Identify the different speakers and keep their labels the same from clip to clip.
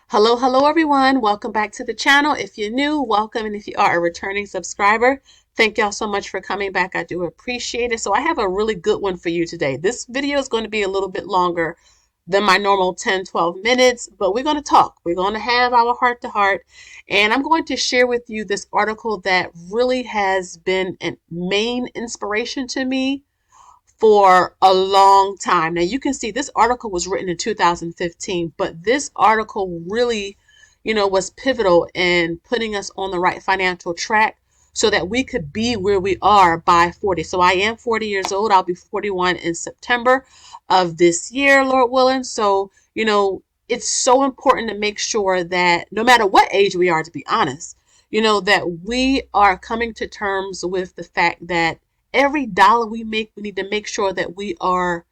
Speaker 1: Hello everyone. Welcome back to the channel. If you're new, welcome. And if you are a returning subscriber, thank y'all so much for coming back. I do appreciate it. So I have a really good one for you today. This video is going to be a little bit longer than my normal 10-12 minutes, but we're going to talk. We're going to have our heart to heart. And I'm going to share with you this article that really has been a main inspiration to me for a long time. Now you can see this article was written in 2015, but this article really, was pivotal in putting us on the right financial track so that we could be where we are by 40. So I am 40 years old. I'll be 41 in September of this year, Lord willing. So, it's so important to make sure that no matter what age we are, to be honest, that we are coming to terms with the fact that every dollar we make, we need to make sure that we are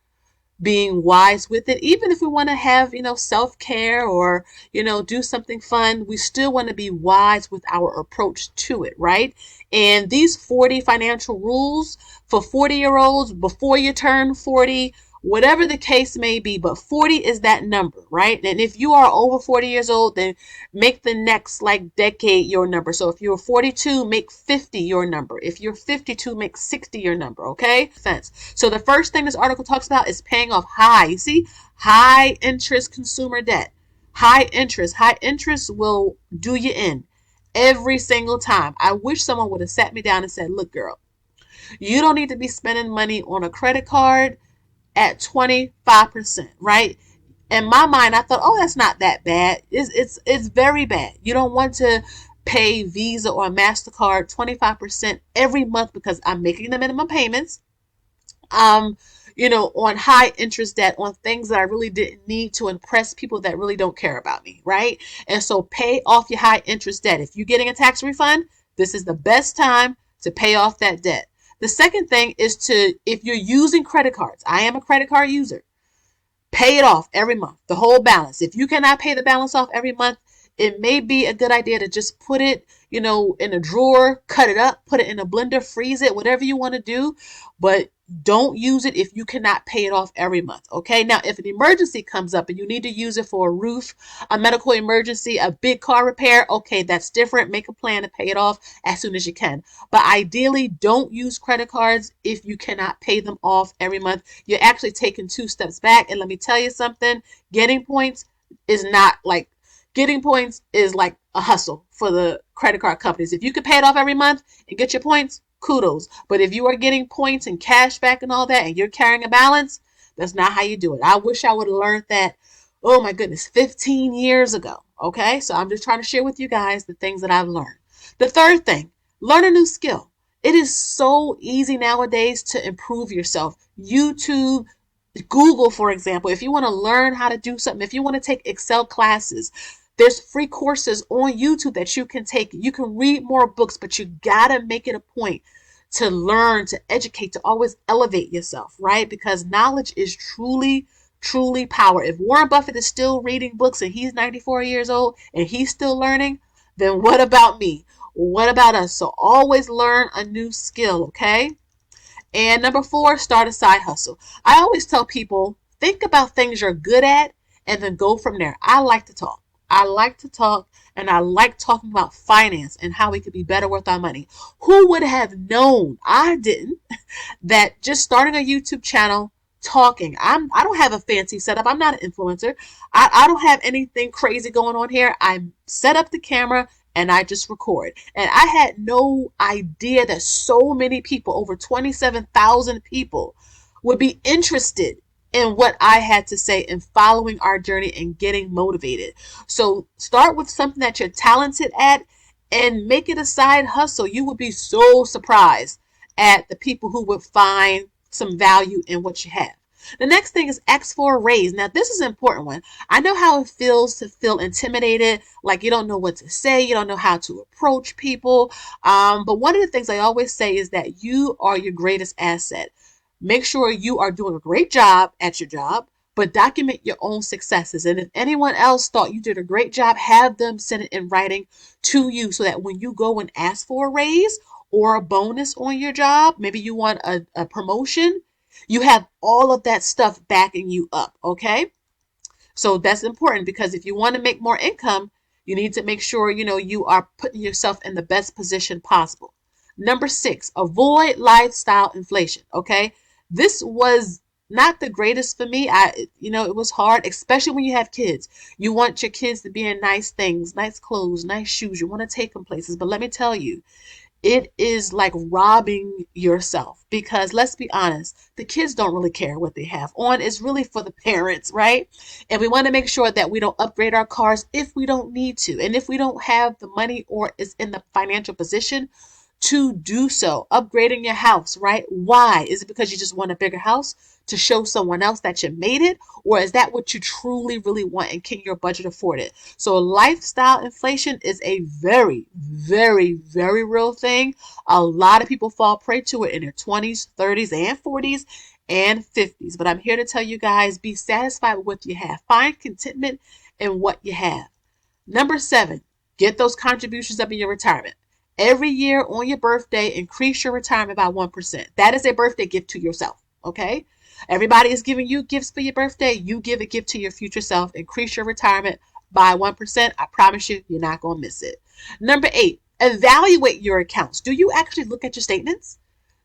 Speaker 1: being wise with it. Even if we want to have, self-care or, do something fun, we still want to be wise with our approach to it, right? And these 40 financial rules for 40-year-olds before you turn 40, whatever the case may be, but 40 is that number, right? And if you are over 40 years old, then make the next like decade your number. So if you're 42, make 50 your number. If you're 52, make 60 your number, okay? So the first thing this article talks about is paying off you see, high interest consumer debt. High interest will do you in every single time. I wish someone would have sat me down and said, look, girl, you don't need to be spending money on a credit card at 25%, right? In my mind, I thought, oh, that's not that bad. It's very bad. You don't want to pay Visa or MasterCard 25% every month because I'm making the minimum payments. Um, on high interest debt, on things that I really didn't need to impress people that really don't care about me, right? And so pay off your high interest debt. If you're getting a tax refund, this is the best time to pay off that debt. The second thing is if you're using credit cards, I am a credit card user, pay it off every month, the whole balance. If you cannot pay the balance off every month, it may be a good idea to just put it, in a drawer, cut it up, put it in a blender, freeze it, whatever you want to do. But don't use it if you cannot pay it off every month. Okay. Now, if an emergency comes up and you need to use it for a roof, a medical emergency, a big car repair, okay, that's different. Make a plan to pay it off as soon as you can. But ideally, don't use credit cards if you cannot pay them off every month. You're actually taking two steps back. And let me tell you something, getting points is not like getting points is like a hustle for the credit card companies. If you could pay it off every month and get your points, kudos. But if you are getting points and cash back and all that and you're carrying a balance, that's not how you do it. I wish I would have learned that, oh my goodness, 15 years ago. Okay, so I'm just trying to share with you guys the things that I've learned. The third thing, learn a new skill. It is so easy nowadays to improve yourself. YouTube, Google, for example, if you want to learn how to do something, if you want to take Excel classes, there's free courses on YouTube that you can take. You can read more books, but you gotta make it a point to learn, to educate, to always elevate yourself, right? Because knowledge is truly, truly power. If Warren Buffett is still reading books and he's 94 years old and he's still learning, then what about me? What about us? So always learn a new skill, okay? And number four, start a side hustle. I always tell people, think about things you're good at and then go from there. I like to talk. I like to talk and I like talking about finance and how we could be better with our money. Who would have known? I didn't. That just starting a YouTube channel, talking. I don't have a fancy setup. I'm not an influencer. I don't have anything crazy going on here. I set up the camera and I just record. And I had no idea that so many people, over 27,000 people, would be interested in what I had to say and following our journey and getting motivated. So start with something that you're talented at and make it a side hustle. You would be so surprised at the people who would find some value in what you have. The next thing is ask for a raise. Now, this is an important one. I know how it feels to feel intimidated, like you don't know what to say, you don't know how to approach people. But one of the things I always say is that you are your greatest asset. Make sure you are doing a great job at your job, but document your own successes. And if anyone else thought you did a great job, have them send it in writing to you so that when you go and ask for a raise or a bonus on your job, maybe you want a promotion, you have all of that stuff backing you up, okay? So that's important because if you want to make more income, you need to make sure, you are putting yourself in the best position possible. Number 6, avoid lifestyle inflation. Okay. This was not the greatest for me. It was hard, especially when you have kids. You want your kids to be in nice things, nice clothes, nice shoes. You want to take them places. But let me tell you, it is like robbing yourself because let's be honest, the kids don't really care what they have on. It's really for the parents, right? And we want to make sure that we don't upgrade our cars if we don't need to. And if we don't have the money or is in the financial position to do so, upgrading your house, right? Why? Is it because you just want a bigger house to show someone else that you made it? Or is that what you truly, really want and can your budget afford it? So lifestyle inflation is a very, very, very real thing. A lot of people fall prey to it in their 20s, 30s, and 40s and 50s. But I'm here to tell you guys, be satisfied with what you have. Find contentment in what you have. Number 7, get those contributions up in your retirement. Every year on your birthday, increase your retirement by 1%. That is a birthday gift to yourself, okay? Everybody is giving you gifts for your birthday. You give a gift to your future self. Increase your retirement by 1%. I promise you, you're not going to miss it. Number 8, evaluate your accounts. Do you actually look at your statements?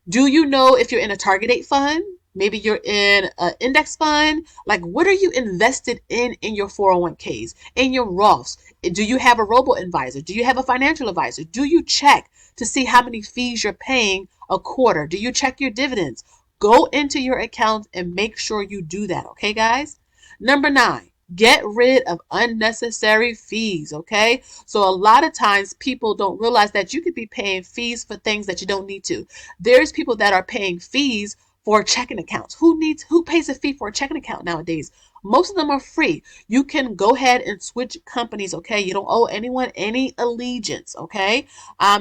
Speaker 1: Do you know if you're in a target date fund? Maybe you're in an index fund. Like, what are you invested in your 401ks, in your Roths? Do you have a robo advisor? Do you have a financial advisor? Do you check to see how many fees you're paying a quarter? Do you check your dividends? Go into your account and make sure you do that. Okay, guys? Number 9, get rid of unnecessary fees. Okay. So a lot of times people don't realize that you could be paying fees for things that you don't need to. There's people that are paying fees for checking accounts. Who pays a fee for a checking account nowadays? Most of them are free. You can go ahead and switch companies, okay? You don't owe anyone any allegiance, okay?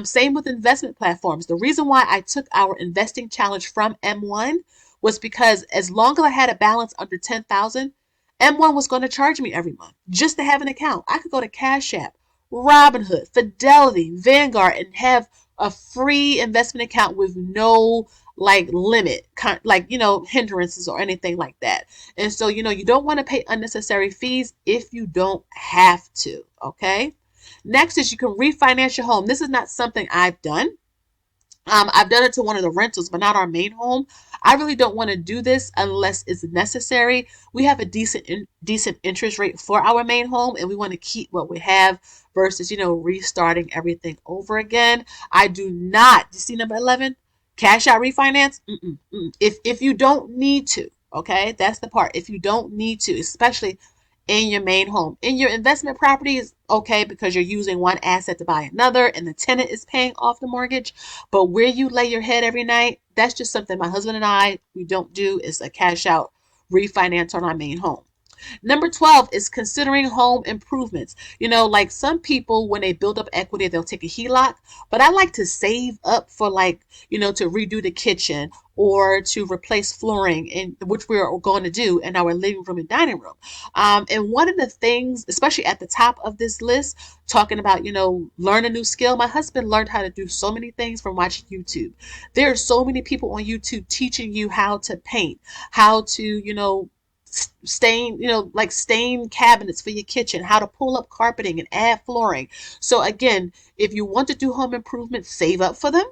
Speaker 1: Same with investment platforms. The reason why I took our investing challenge from M1 was because as long as I had a balance under 10,000, M1 was going to charge me every month just to have an account. I could go to Cash App, Robinhood, Fidelity, Vanguard, and have a free investment account with no limit, hindrances or anything like that. And so, you don't want to pay unnecessary fees if you don't have to. Okay. Next is you can refinance your home. This is not something I've done. I've done it to one of the rentals, but not our main home. I really don't want to do this unless it's necessary. We have a decent interest rate for our main home, and we want to keep what we have versus, restarting everything over again. I do not. You see number 11? Cash out refinance? If you don't need to, okay, that's the part. If you don't need to, especially in your main home. In your investment property is okay because you're using one asset to buy another and the tenant is paying off the mortgage. But where you lay your head every night, that's just something my husband and I, we don't do, is a cash out refinance on our main home. Number 12 is considering home improvements. Like some people, when they build up equity, they'll take a HELOC, but I like to save up for to redo the kitchen or to replace flooring, in which we're going to do in our living room and dining room. And one of the things, especially at the top of this list, talking about, learn a new skill. My husband learned how to do so many things from watching YouTube. There are so many people on YouTube teaching you how to paint, how to, stain cabinets for your kitchen, how to pull up carpeting and add flooring. So again, if you want to do home improvements, save up for them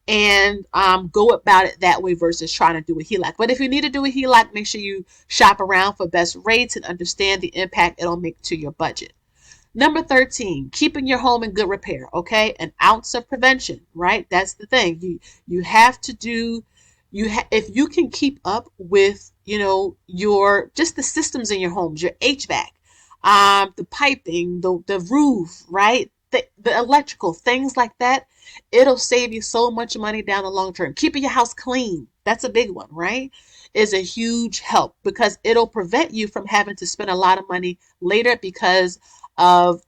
Speaker 1: and go about it that way versus trying to do a HELOC. But if you need to do a HELOC, make sure you shop around for best rates and understand the impact it'll make to your budget. Number 13, keeping your home in good repair. Okay, an ounce of prevention, right? That's the thing. You have to do. If you can keep up with your just the systems in your homes, your HVAC, the piping, the roof, right? The electrical, things like that, it'll save you so much money down the long term. Keeping your house clean, that's a big one, right? Is a huge help because it'll prevent you from having to spend a lot of money later because of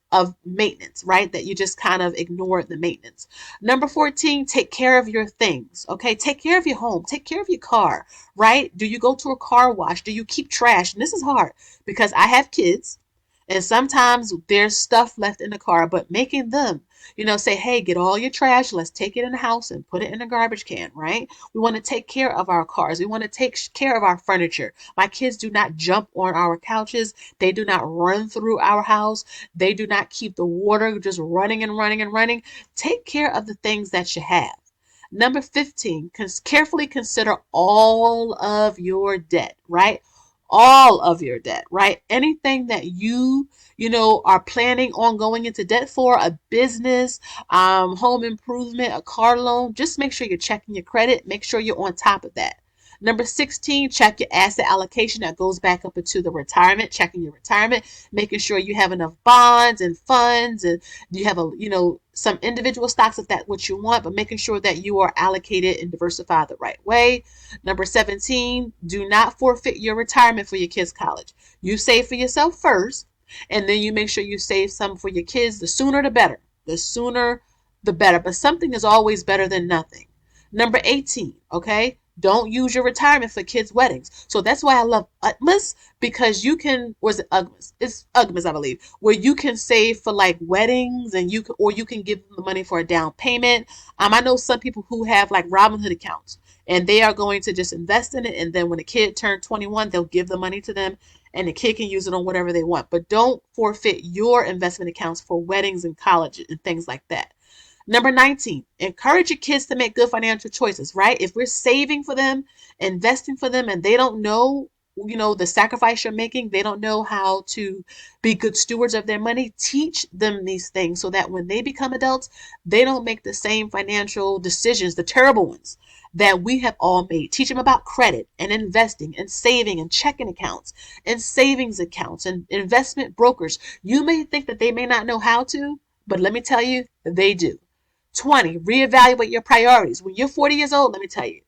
Speaker 1: maintenance, right? That you just kind of ignore the maintenance. Number 14, take care of your things. Okay, take care of your home, take care of your car, right? Do you go to a car wash? Do you keep trash? And this is hard because I have kids And sometimes there's stuff left in the car, but making them, say, hey, get all your trash. Let's take it in the house and put it in a garbage can, right? We want to take care of our cars. We want to take care of our furniture. My kids do not jump on our couches. They do not run through our house. They do not keep the water just running and running and running. Take care of the things that you have. Number 15, carefully consider all of your debt, right? All of your debt, right? Anything that are planning on going into debt for, a business, home improvement, a car loan, just make sure you're checking your credit. Make sure you're on top of that. Number 16, check your asset allocation. That goes back up into the retirement, checking your retirement, making sure you have enough bonds and funds, and you have some individual stocks if that's what you want, but making sure that you are allocated and diversified the right way. Number 17, do not forfeit your retirement for your kids' college. You save for yourself first, and then you make sure you save some for your kids. The sooner the better. The sooner the better. But something is always better than nothing. Number 18, okay? Don't use your retirement for kids' weddings. So that's why I love Utmas, because you can, or is it Ugmas? It's Ugmas, I believe, where you can save for like weddings, and you can give them the money for a down payment. I know some people who have like Robinhood accounts, and they are going to just invest in it, and then when the kid turns 21, they'll give the money to them, and the kid can use it on whatever they want. But don't forfeit your investment accounts for weddings and college and things like that. Number 19, encourage your kids to make good financial choices, right? If we're saving for them, investing for them, and they don't know, the sacrifice you're making, they don't know how to be good stewards of their money, teach them these things so that when they become adults, they don't make the same financial decisions, the terrible ones that we have all made. Teach them about credit and investing and saving and checking accounts and savings accounts and investment brokers. You may think that they may not know how to, but let me tell you, they do. 20, reevaluate your priorities. When you're 40 years old, let me tell you,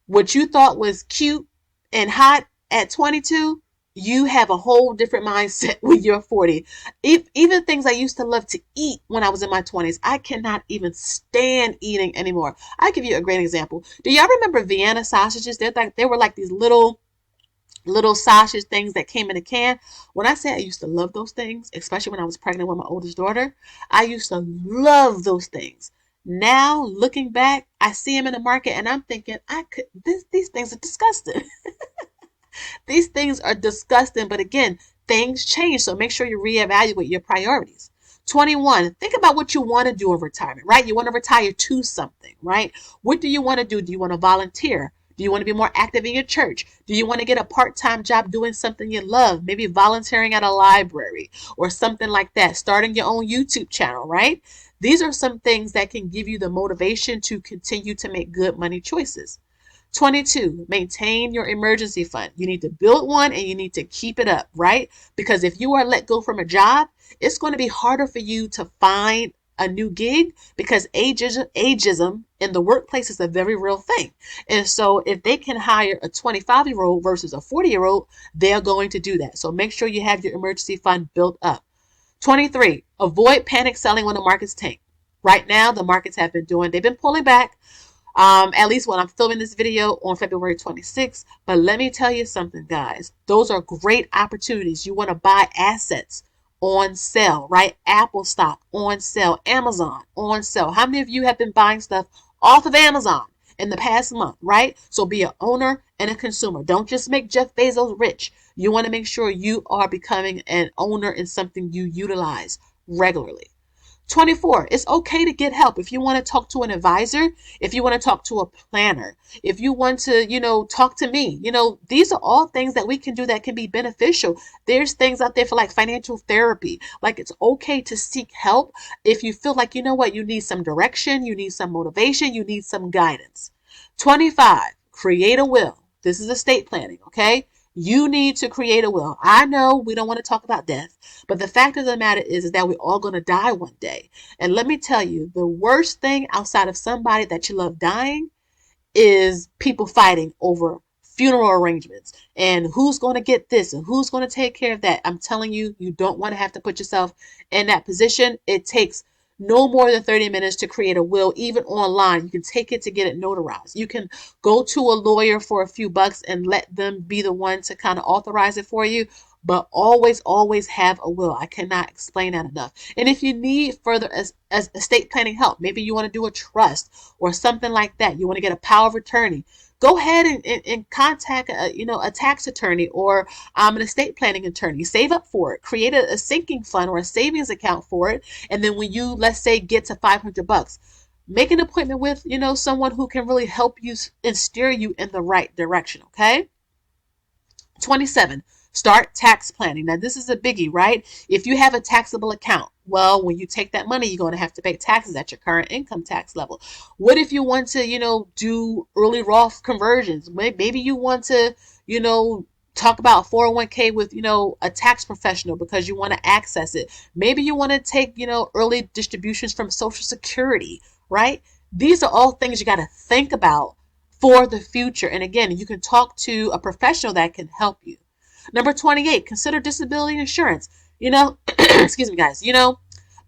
Speaker 1: what you thought was cute and hot at 22, you have a whole different mindset when you're 40. Even things I used to love to eat when I was in my 20s, I cannot even stand eating anymore. I'll give you a great example. Do y'all remember Vienna sausages? They were like these little sausage things that came in a can. When I say I used to love those things, especially when I was pregnant with my oldest daughter, I used to love those things. Now, looking back, I see them in the market and I'm thinking, these things are disgusting. These things are disgusting, but again, things change, so make sure you reevaluate your priorities. 21, think about what you want to do in retirement, right? You want to retire to something, right? What do you want to do? Do you want to volunteer? Do you want to be more active in your church? Do you want to get a part-time job doing something you love? Maybe volunteering at a library or something like that. Starting your own YouTube channel, right? These are some things that can give you the motivation to continue to make good money choices. 22, maintain your emergency fund. You need to build one and you need to keep it up, right? Because if you are let go from a job, it's going to be harder for you to find a new gig because ageism in the workplace is a very real thing. And so if they can hire a 25-year-old versus a 40-year-old, they're going to do that. So make sure you have your emergency fund built up. 23, avoid panic selling when the markets tank. Right now, the markets they've been pulling back. At least when I'm filming this video on February 26th. But let me tell you something, guys. Those are great opportunities. You want to buy assets on sale, right? Apple stock on sale, Amazon on sale. How many of you have been buying stuff off of Amazon in the past month, right? So be an owner and a consumer. Don't just make Jeff Bezos rich. You want to make sure you are becoming an owner in something you utilize regularly. 24, it's okay to get help. If you want to talk to an advisor, if you want to talk to a planner, if you want to, talk to me, these are all things that we can do that can be beneficial. There's things out there for like financial therapy. Like it's okay to seek help if you feel like, you need some direction, you need some motivation, you need some guidance. 25, create a will. This is estate planning, okay? You need to create a will. I know we don't want to talk about death, but the fact of the matter is that we're all going to die one day. And let me tell you, the worst thing outside of somebody that you love dying is people fighting over funeral arrangements and who's going to get this and who's going to take care of that. I'm telling you, you don't want to have to put yourself in that position. It takes no more than 30 minutes to create a will, even online. You can take it to get it notarized. You can go to a lawyer for a few bucks and let them be the one to kind of authorize it for you. but always have a will. I cannot explain that enough. And if you need further as estate planning help, maybe you want to do a trust or something like that, you want to get a power of attorney, go ahead and contact a tax attorney or an estate planning attorney. Save up for it. Create a sinking fund or a savings account for it. And then when you, let's say, get to $500, make an appointment with, someone who can really help you and steer you in the right direction. Okay. 27, start tax planning. Now, this is a biggie, right? If you have a taxable account, well, when you take that money, you're going to have to pay taxes at your current income tax level. What if you want to, do early Roth conversions? Maybe you want to, talk about 401k with, a tax professional because you want to access it. Maybe you want to take, early distributions from Social Security, right? These are all things you got to think about for the future. And again, you can talk to a professional that can help you. Number 28, consider disability insurance. Excuse me, guys.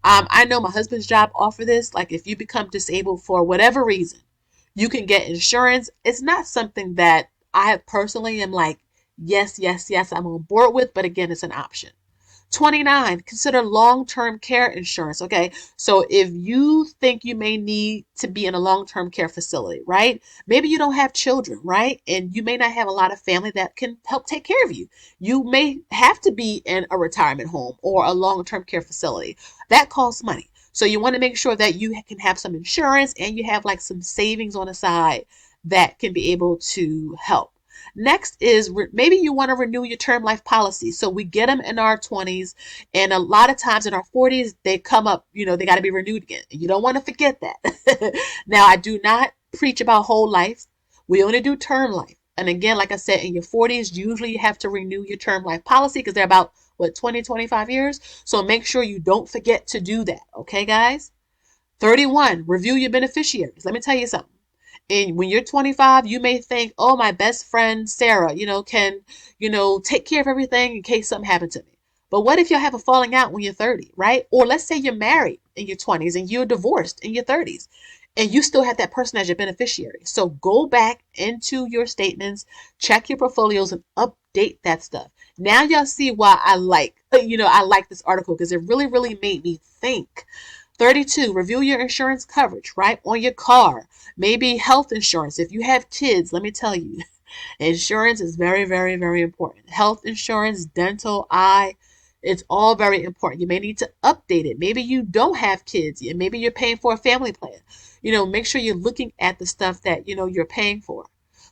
Speaker 1: I know my husband's job offer this. Like, if you become disabled for whatever reason, you can get insurance. It's not something that I have personally am like, yes, I'm on board with. But again, it's an option. 29, consider long-term care insurance. Okay, so if you think you may need to be in a long-term care facility, right? Maybe you don't have children, right? And you may not have a lot of family that can help take care of you. You may have to be in a retirement home or a long-term care facility. That costs money. So you want to make sure that you can have some insurance and you have like some savings on the side that can be able to help. Next is maybe you want to renew your term life policy. So we get them in our 20s, and a lot of times in our 40s, they come up, they got to be renewed again. You don't want to forget that. Now, I do not preach about whole life. We only do term life. And again, like I said, in your 40s, usually you have to renew your term life policy because they're about, 25 years. So make sure you don't forget to do that. Okay, guys? 31, review your beneficiaries. Let me tell you something. And when you're 25, you may think, oh, my best friend, Sarah, can, take care of everything in case something happened to me. But what if you have a falling out when you're 30, right? Or let's say you're married in your 20s and you're divorced in your 30s and you still have that person as your beneficiary. So go back into your statements, check your portfolios and update that stuff. Now y'all see why I like this article because it really, really made me think. 32, review your insurance coverage, right? On your car, maybe health insurance. If you have kids, let me tell you, insurance is very, very, very important. Health insurance, dental, eye, it's all very important. You may need to update it. Maybe you don't have kids and maybe you're paying for a family plan. Make sure you're looking at the stuff that, you're paying for.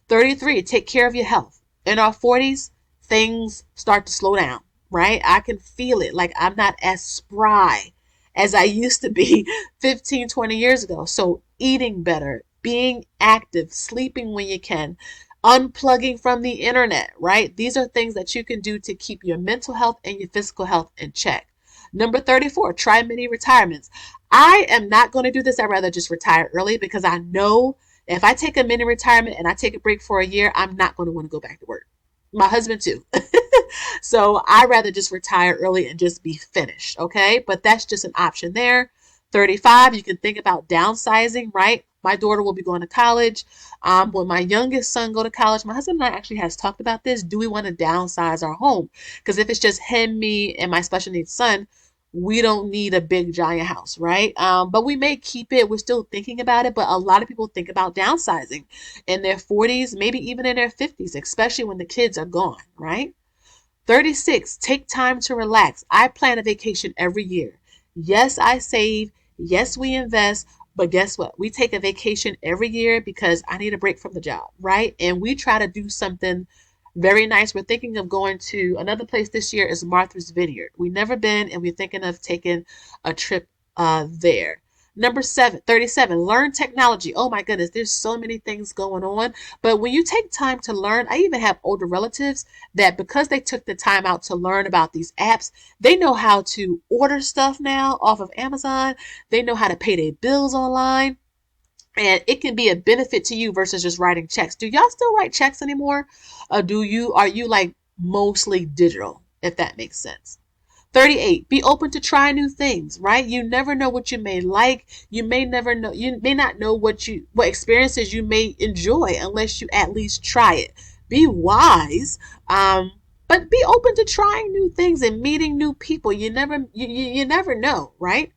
Speaker 1: 33, take care of your health. In our 40s, things start to slow down, right? I can feel it. Like I'm not as spry as I used to be 15, 20 years ago. So eating better, being active, sleeping when you can, unplugging from the internet, right? These are things that you can do to keep your mental health and your physical health in check. Number 34, try mini retirements. I am not going to do this. I'd rather just retire early because I know if I take a mini retirement and I take a break for a year, I'm not going to want to go back to work. My husband too. So I'd rather just retire early and just be finished, okay? But that's just an option there. 35, you can think about downsizing, right? My daughter will be going to college. When my youngest son go to college, my husband and I actually has talked about this. Do we want to downsize our home? Because if it's just him, me, and my special needs son, we don't need a big giant house, right? But we may keep it. We're still thinking about it. But a lot of people think about downsizing in their 40s, maybe even in their 50s, especially when the kids are gone, right? 36, take time to relax. I plan a vacation every year. Yes, I save. Yes, we invest. But guess what? We take a vacation every year because I need a break from the job, right? And we try to do something very nice. We're thinking of going to another place this year is Martha's Vineyard. We've never been, and we're thinking of taking a trip there. Number 37, learn technology. Oh my goodness, there's so many things going on. But when you take time to learn, I even have older relatives that because they took the time out to learn about these apps, they know how to order stuff now off of Amazon. They know how to pay their bills online. And it can be a benefit to you versus just writing checks. Do y'all still write checks anymore? Or are you like mostly digital, if that makes sense? 38, be open to try new things, right? You never know what you may like. You may not know what experiences you may enjoy unless you at least try it. Be wise. But be open to trying new things and meeting new people. You never know, right?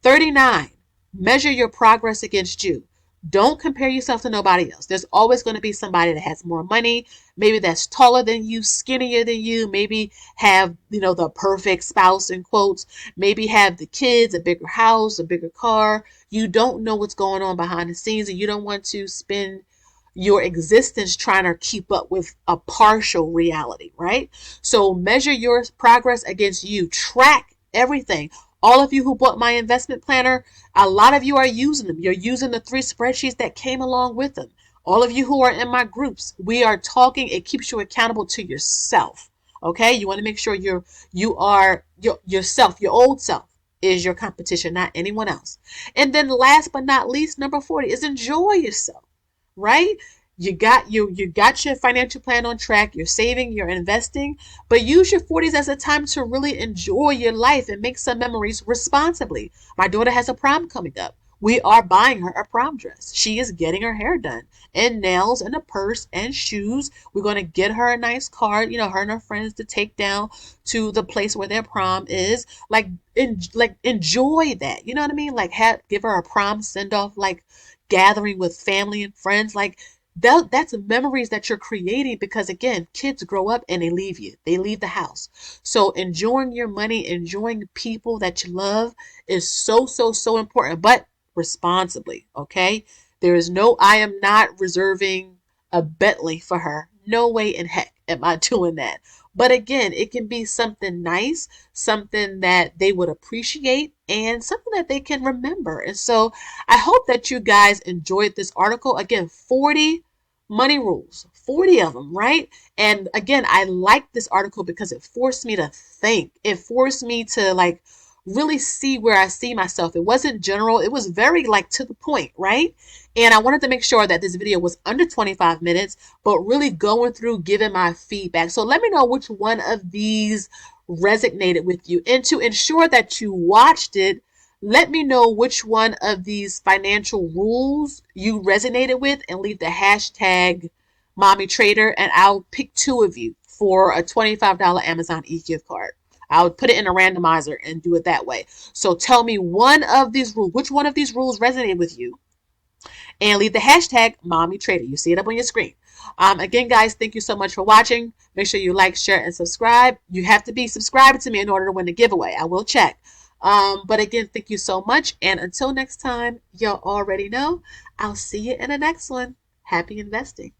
Speaker 1: 39. Measure your progress against you. Don't compare yourself to nobody else. There's always going to be somebody that has more money, maybe that's taller than you, skinnier than you, maybe have, the perfect spouse in quotes, maybe have the kids, a bigger house, a bigger car. You don't know what's going on behind the scenes, and you don't want to spend your existence trying to keep up with a partial reality, right? So measure your progress against you. Track everything. All of you who bought my investment planner, a lot of you are using them. You're using the 3 spreadsheets that came along with them. All of you who are in my groups, we are talking. It keeps you accountable to yourself. Okay? You want to make sure you are yourself, your old self is your competition, not anyone else. And then last but not least, number 40 is enjoy yourself, right? You got your financial plan on track, you're saving, you're investing, but use your 40s as a time to really enjoy your life and make some memories responsibly. My daughter has a prom coming up. We are buying her a prom dress. She is getting her hair done and nails and a purse and shoes. We're going to get her a nice card, her and her friends to take down to the place where their prom is. Like enjoy that. You know what I mean? Like give her a prom send off, like gathering with family and friends. Like that's memories that you're creating, because again, kids grow up and they leave the house. So enjoying your money, enjoying people that you love is so important, but responsibly. Okay, there is no, I am not reserving a Bentley for her. No way in heck am I doing that. But again, it can be something nice, something that they would appreciate, and something that they can remember. And so I hope that you guys enjoyed this article. Again, 40 money rules, 40 of them, right? And again, I like this article because it forced me to think. It forced me to like really see where I see myself. It wasn't general, it was very like to the point, right? And I wanted to make sure that this video was under 25 minutes, but really going through, giving my feedback. So let me know which one of these resonated with you. And to ensure that you watched it, let me know which one of these financial rules you resonated with and leave the hashtag Mommy Trader, and I'll pick 2 of you for a $25 Amazon e-gift card. I'll put it in a randomizer and do it that way. So tell me one of these rules, which one of these rules resonated with you, and leave the hashtag Mommy Trader. You see it up on your screen. Again, guys, thank you so much for watching. Make sure you like, share, and subscribe. You have to be subscribed to me in order to win the giveaway. I will check. But again, thank you so much. And until next time, y'all already know, I'll see you in the next one. Happy investing.